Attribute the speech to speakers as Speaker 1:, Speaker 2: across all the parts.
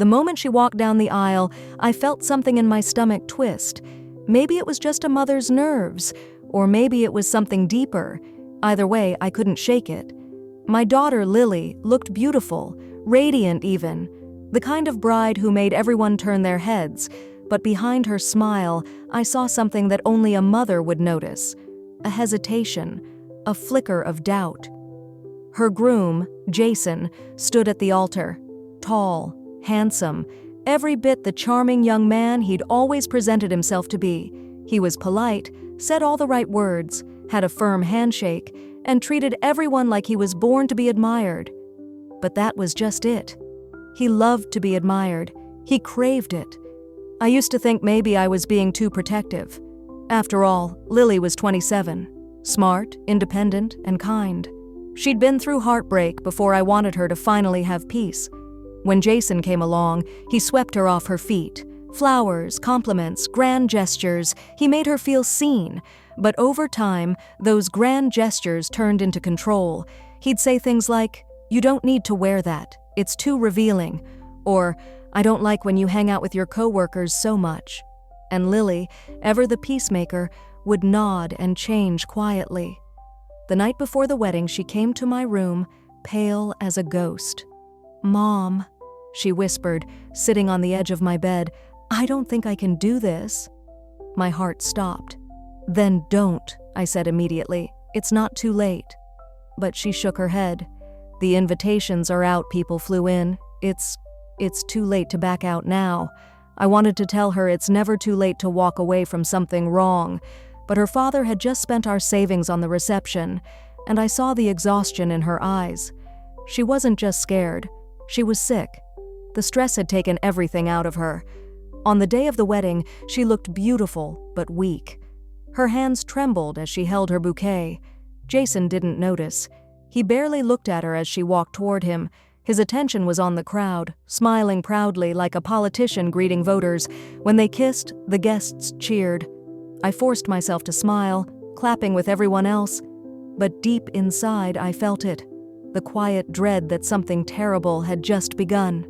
Speaker 1: The moment she walked down the aisle, I felt something in my stomach twist. Maybe it was just a mother's nerves, or maybe it was something deeper. Either way, I couldn't shake it. My daughter, Lily, looked beautiful, radiant even, the kind of bride who made everyone turn their heads, but behind her smile, I saw something that only a mother would notice. A hesitation, a flicker of doubt. Her groom, Jason, stood at the altar, tall, handsome, every bit the charming young man he'd always presented himself to be. He was polite, said all the right words, had a firm handshake, and treated everyone like he was born to be admired. But that was just it. He loved to be admired. He craved it. I used to think maybe I was being too protective. After all, Lily was 27, smart, independent, and kind. She'd been through heartbreak before I wanted her to finally have peace. When Jason came along, he swept her off her feet. Flowers, compliments, grand gestures, he made her feel seen. But over time, those grand gestures turned into control. He'd say things like, "You don't need to wear that. It's too revealing." Or, "I don't like when you hang out with your coworkers so much." And Lily, ever the peacemaker, would nod and change quietly. The night before the wedding, she came to my room, pale as a ghost. "Mom," she whispered, sitting on the edge of my bed, "I don't think I can do this." My heart stopped. "Then don't," I said immediately. "It's not too late." But she shook her head. "The invitations are out, people flew in. It's too late to back out now." I wanted to tell her it's never too late to walk away from something wrong, but her father had just spent our savings on the reception, and I saw the exhaustion in her eyes. She wasn't just scared. She was sick. The stress had taken everything out of her. On the day of the wedding, she looked beautiful, but weak. Her hands trembled as she held her bouquet. Jason didn't notice. He barely looked at her as she walked toward him. His attention was on the crowd, smiling proudly like a politician greeting voters. When they kissed, the guests cheered. I forced myself to smile, clapping with everyone else. But deep inside, I felt it. The quiet dread that something terrible had just begun.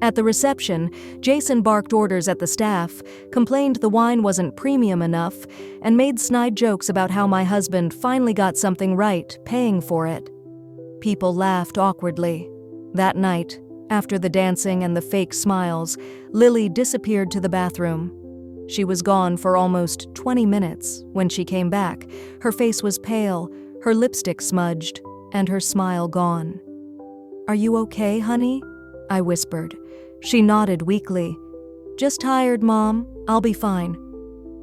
Speaker 1: At the reception, Jason barked orders at the staff, complained the wine wasn't premium enough, and made snide jokes about how my husband finally got something right, paying for it. People laughed awkwardly. That night, after the dancing and the fake smiles, Lily disappeared to the bathroom. She was gone for almost 20 minutes. When she came back, her face was pale, her lipstick smudged, and her smile gone. "Are you okay, honey?" I whispered. She nodded weakly. "Just tired, Mom. I'll be fine."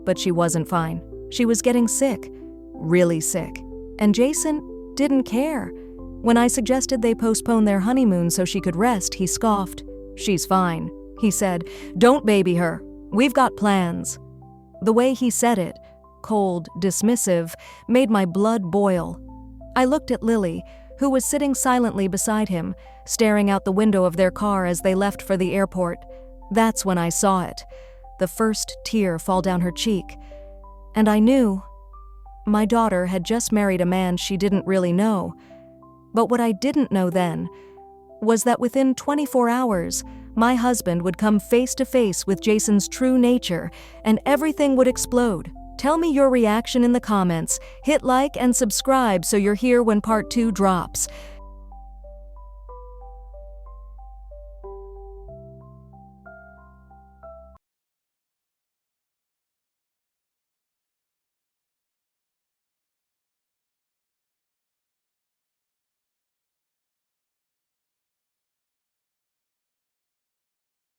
Speaker 1: But she wasn't fine. She was getting sick. Really sick. And Jason didn't care. When I suggested they postpone their honeymoon so she could rest, he scoffed. "She's fine," he said. "Don't baby her. We've got plans." The way he said it, cold, dismissive, made my blood boil. I looked at Lily, who was sitting silently beside him, staring out the window of their car as they left for the airport. That's when I saw it, the first tear fall down her cheek. And I knew my daughter had just married a man she didn't really know. But what I didn't know then was that within 24 hours, my husband would come face to face with Jason's true nature, and everything would explode. Tell me your reaction in the comments. Hit like and subscribe so you're here when part 2 drops.